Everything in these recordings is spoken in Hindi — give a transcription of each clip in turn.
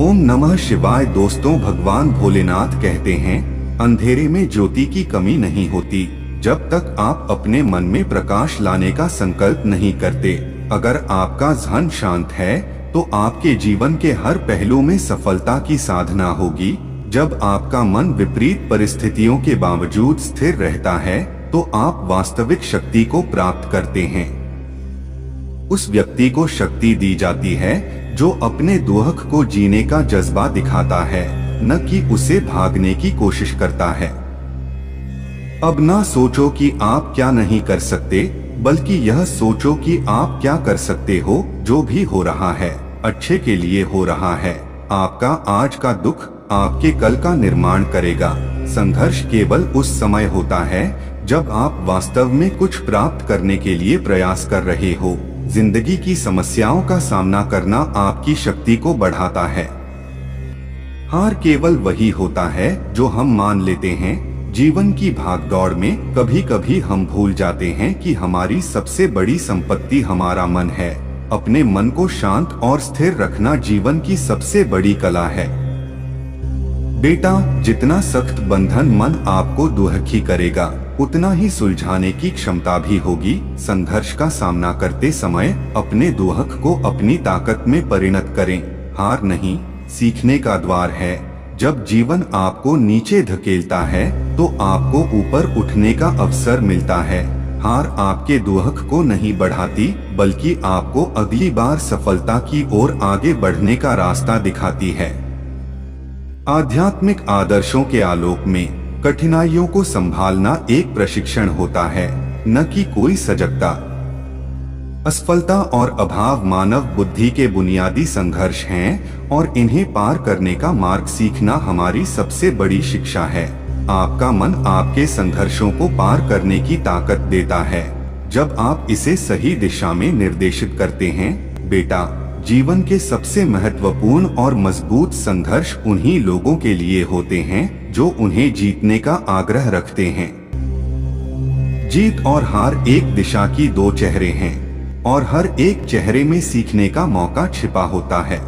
ओम नमः शिवाय। दोस्तों, भगवान भोलेनाथ कहते हैं, अंधेरे में ज्योति की कमी नहीं होती जब तक आप अपने मन में प्रकाश लाने का संकल्प नहीं करते। अगर आपका ध्यान शांत है तो आपके जीवन के हर पहलू में सफलता की साधना होगी। जब आपका मन विपरीत परिस्थितियों के बावजूद स्थिर रहता है तो आप वास्तविक शक्ति को प्राप्त करते हैं। उस व्यक्ति को शक्ति दी जाती है जो अपने दुख को जीने का जज्बा दिखाता है, न कि उसे भागने की कोशिश करता है। अब ना सोचो कि आप क्या नहीं कर सकते, बल्कि यह सोचो कि आप क्या कर सकते हो। जो भी हो रहा है अच्छे के लिए हो रहा है। आपका आज का दुख आपके कल का निर्माण करेगा। संघर्ष केवल उस समय होता है जब आप वास्तव में कुछ प्राप्त करने के लिए प्रयास कर रहे हो। जिंदगी की समस्याओं का सामना करना आपकी शक्ति को बढ़ाता है। हार केवल वही होता है जो हम मान लेते हैं। जीवन की भागदौड़ में कभी कभी हम भूल जाते हैं कि हमारी सबसे बड़ी संपत्ति हमारा मन है। अपने मन को शांत और स्थिर रखना जीवन की सबसे बड़ी कला है। बेटा, जितना सख्त बंधन मन आपको दुखी करेगा, उतना ही सुलझाने की क्षमता भी होगी। संघर्ष का सामना करते समय अपने दुख को अपनी ताकत में परिणत करें। हार नहीं, सीखने का द्वार है। जब जीवन आपको नीचे धकेलता है तो आपको ऊपर उठने का अवसर मिलता है। हार आपके दुख को नहीं बढ़ाती, बल्कि आपको अगली बार सफलता की ओर आगे बढ़ने का रास्ता दिखाती है। आध्यात्मिक आदर्शों के आलोक में कठिनाइयों को संभालना एक प्रशिक्षण होता है, न कि कोई सजगता। असफलता और अभाव मानव बुद्धि के बुनियादी संघर्ष हैं और इन्हें पार करने का मार्ग सीखना हमारी सबसे बड़ी शिक्षा है। आपका मन आपके संघर्षों को पार करने की ताकत देता है जब आप इसे सही दिशा में निर्देशित करते हैं। बेटा, जीवन के सबसे महत्वपूर्ण और मजबूत संघर्ष उन्हीं लोगों के लिए होते हैं जो उन्हें जीतने का आग्रह रखते हैं। जीत और हार एक दिशा की दो चेहरे हैं और हर एक चेहरे में सीखने का मौका छिपा होता है।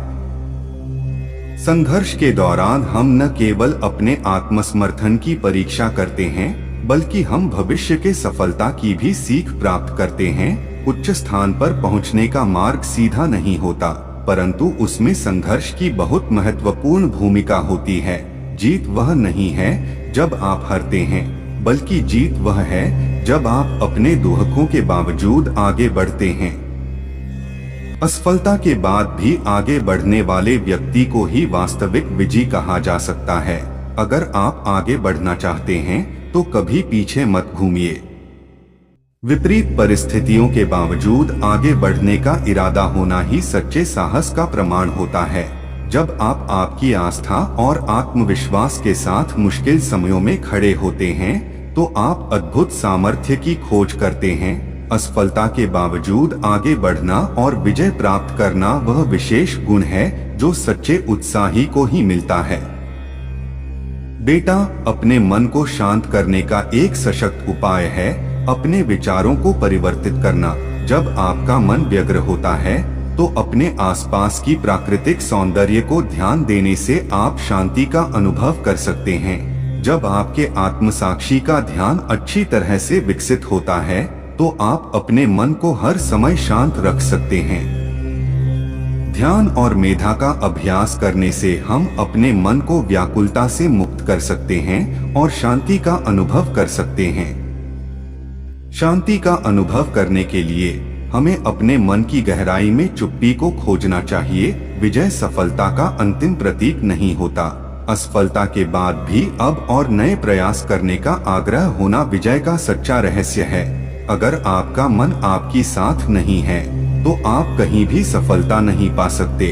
संघर्ष के दौरान हम न केवल अपने आत्मसमर्थन की परीक्षा करते हैं, बल्कि हम भविष्य के सफलता की भी सीख प्राप्त करते हैं। उच्च स्थान पर पहुंचने का मार्ग सीधा नहीं होता, परंतु उसमें संघर्ष की बहुत महत्वपूर्ण भूमिका होती है। जीत वह नहीं है जब आप हारते हैं, बल्कि जीत वह है जब आप अपने दुखों के बावजूद आगे बढ़ते हैं। असफलता के बाद भी आगे बढ़ने वाले व्यक्ति को ही वास्तविक विजयी कहा जा सकता है। अगर आप आगे बढ़ना चाहते हैं तो कभी पीछे मत घूमिए। विपरीत परिस्थितियों के बावजूद आगे बढ़ने का इरादा होना ही सच्चे साहस का प्रमाण होता है। जब आप आपकी आस्था और आत्मविश्वास के साथ मुश्किल समयों में खड़े होते हैं तो आप अद्भुत सामर्थ्य की खोज करते हैं। असफलता के बावजूद आगे बढ़ना और विजय प्राप्त करना वह विशेष गुण है जो सच्चे उत्साही को ही मिलता है। बेटा, अपने मन को शांत करने का एक सशक्त उपाय है अपने विचारों को परिवर्तित करना। जब आपका मन व्यग्र होता है तो अपने आसपास की प्राकृतिक सौंदर्य को ध्यान देने से आप शांति का अनुभव कर सकते हैं। जब आपके आत्मसाक्षी का ध्यान अच्छी तरह से विकसित होता है तो आप अपने मन को हर समय शांत रख सकते हैं। ध्यान और मेधा का अभ्यास करने से हम अपने मन को व्याकुलता से मुक्त कर सकते हैं और शांति का अनुभव कर सकते हैं। शांति का अनुभव करने के लिए हमें अपने मन की गहराई में चुप्पी को खोजना चाहिए। विजय सफलता का अंतिम प्रतीक नहीं होता। असफलता के बाद भी अब और नए प्रयास करने का आग्रह होना विजय का सच्चा रहस्य है। अगर आपका मन आपकी साथ नहीं है तो आप कहीं भी सफलता नहीं पा सकते।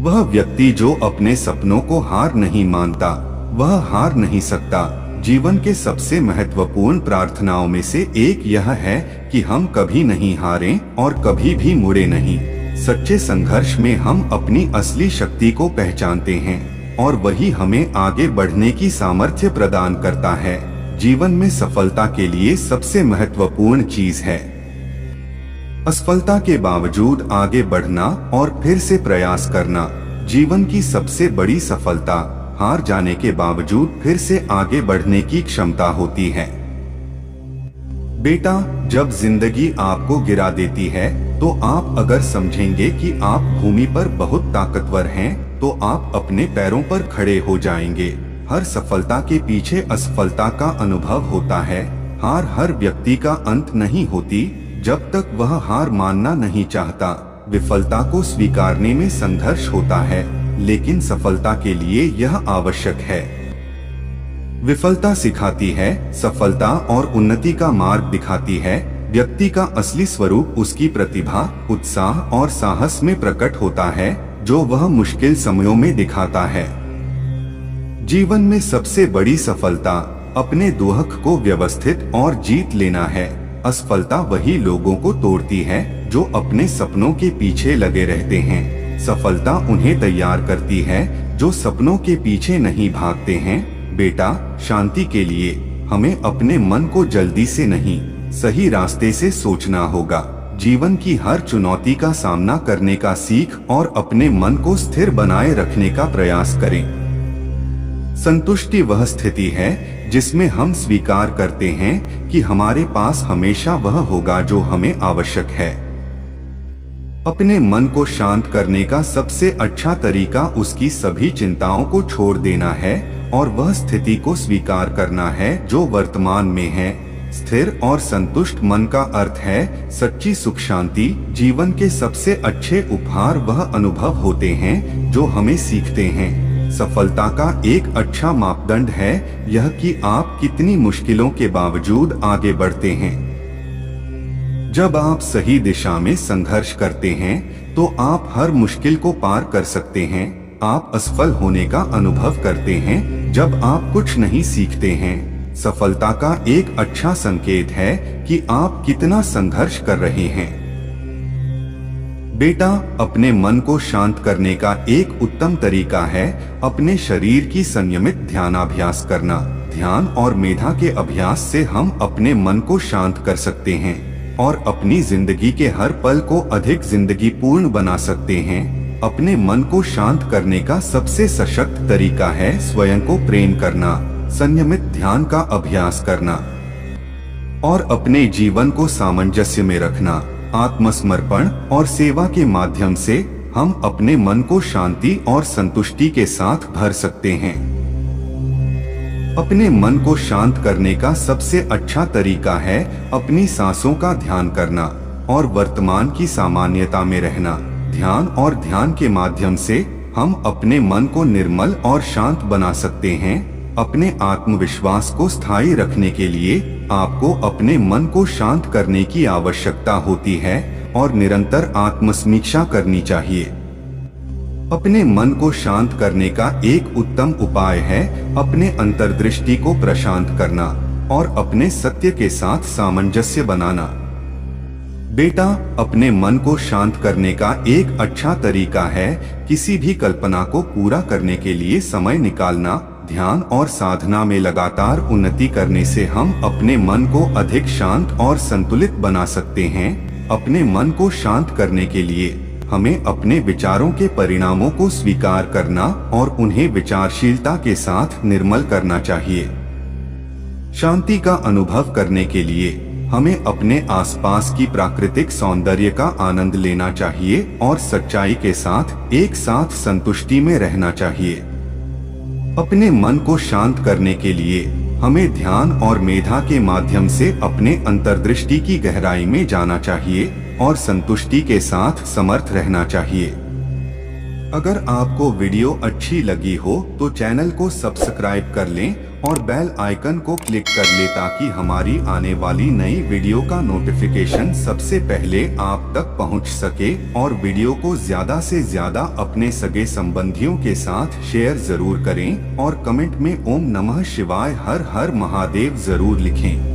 वह व्यक्ति जो अपने सपनों को हार नहीं मानता, वह हार नहीं सकता। जीवन के सबसे महत्वपूर्ण प्रार्थनाओं में से एक यह है कि हम कभी नहीं हारें और कभी भी मुड़े नहीं। सच्चे संघर्ष में हम अपनी असली शक्ति को पहचानते हैं और वही हमें आगे बढ़ने की सामर्थ्य प्रदान करता है। जीवन में सफलता के लिए सबसे महत्वपूर्ण चीज है असफलता के बावजूद आगे बढ़ना और फिर से प्रयास करना। जीवन की सबसे बड़ी सफलता हार जाने के बावजूद फिर से आगे बढ़ने की क्षमता होती है। बेटा, जब जिंदगी आपको गिरा देती है तो आप अगर समझेंगे कि आप भूमि पर बहुत ताकतवर हैं, तो आप अपने पैरों पर खड़े हो जाएंगे। हर सफलता के पीछे असफलता का अनुभव होता है। हार हर व्यक्ति का अंत नहीं होती जब तक वह हार मानना नहीं चाहता। विफलता को स्वीकारने में संघर्ष होता है, लेकिन सफलता के लिए यह आवश्यक है। विफलता सिखाती है, सफलता और उन्नति का मार्ग दिखाती है। व्यक्ति का असली स्वरूप उसकी प्रतिभा, उत्साह और साहस में प्रकट होता है, जो वह मुश्किल समयों में दिखाता है। जीवन में सबसे बड़ी सफलता अपने दुहक को व्यवस्थित और जीत लेना है। असफलता वही लोगों को तोड़ती है जो अपने सपनों के पीछे लगे रहते हैं। सफलता उन्हें तैयार करती है जो सपनों के पीछे नहीं भागते हैं। बेटा, शांति के लिए हमें अपने मन को जल्दी से नहीं, सही रास्ते से सोचना होगा। जीवन की हर चुनौती का सामना करने का सीख और अपने मन को स्थिर बनाए रखने का प्रयास करें। संतुष्टि वह स्थिति है जिसमें हम स्वीकार करते हैं कि हमारे पास हमेशा वह होगा जो हमें आवश्यक है। अपने मन को शांत करने का सबसे अच्छा तरीका उसकी सभी चिंताओं को छोड़ देना है और वह स्थिति को स्वीकार करना है जो वर्तमान में है। स्थिर और संतुष्ट मन का अर्थ है सच्ची सुख शांति। जीवन के सबसे अच्छे उपहार वह अनुभव होते हैं जो हमें सीखते हैं। सफलता का एक अच्छा मापदंड है यह कि आप कितनी मुश्किलों के बावजूद आगे बढ़ते हैं। जब आप सही दिशा में संघर्ष करते हैं तो आप हर मुश्किल को पार कर सकते हैं। आप असफल होने का अनुभव करते हैं जब आप कुछ नहीं सीखते हैं। सफलता का एक अच्छा संकेत है कि आप कितना संघर्ष कर रहे हैं। बेटा, अपने मन को शांत करने का एक उत्तम तरीका है अपने शरीर की संयमित ध्यानाभ्यास करना। ध्यान और मेधा के अभ्यास से हम अपने मन को शांत कर सकते हैं और अपनी जिंदगी के हर पल को अधिक जिंदगीपूर्ण बना सकते हैं। अपने मन को शांत करने का सबसे सशक्त तरीका है स्वयं को प्रेम करना, संयमित ध्यान का अभ्यास करना और अपने जीवन को सामंजस्य में रखना। आत्मसमर्पण और सेवा के माध्यम से हम अपने मन को शांति और संतुष्टि के साथ भर सकते हैं। अपने मन को शांत करने का सबसे अच्छा तरीका है अपनी सांसों का ध्यान करना और वर्तमान की सामान्यता में रहना। ध्यान और ध्यान के माध्यम से हम अपने मन को निर्मल और शांत बना सकते हैं। अपने आत्मविश्वास को स्थायी रखने के लिए आपको अपने मन को शांत करने की आवश्यकता होती है और निरंतर आत्मसमीक्षा करनी चाहिए। अपने मन को शांत करने का एक उत्तम उपाय है अपने अंतर्दृष्टि को प्रशांत करना और अपने सत्य के साथ सामंजस्य बनाना। बेटा, अपने मन को शांत करने का एक अच्छा तरीका है किसी भी कल्पना को पूरा करने के लिए समय निकालना। ध्यान और साधना में लगातार उन्नति करने से हम अपने मन को अधिक शांत और संतुलित बना सकते हैं। अपने मन को शांत करने के लिए हमें अपने विचारों के परिणामों को स्वीकार करना और उन्हें विचारशीलता के साथ निर्मल करना चाहिए। शांति का अनुभव करने के लिए हमें अपने आसपास की प्राकृतिक सौंदर्य का आनंद लेना चाहिए और सच्चाई के साथ एक साथ संतुष्टि में रहना चाहिए। अपने मन को शांत करने के लिए हमें ध्यान और मेधा के माध्यम से अपने अंतर्दृष्टि की गहराई में जाना चाहिए और संतुष्टि के साथ समर्थ रहना चाहिए। अगर आपको वीडियो अच्छी लगी हो तो चैनल को सब्सक्राइब कर लें और बेल आइकन को क्लिक कर लें ताकि हमारी आने वाली नई वीडियो का नोटिफिकेशन सबसे पहले आप तक पहुंच सके। और वीडियो को ज्यादा से ज्यादा अपने सगे संबंधियों के साथ शेयर जरूर करें और कमेंट में ओम नमः शिवाय हर हर महादेव जरूर लिखें।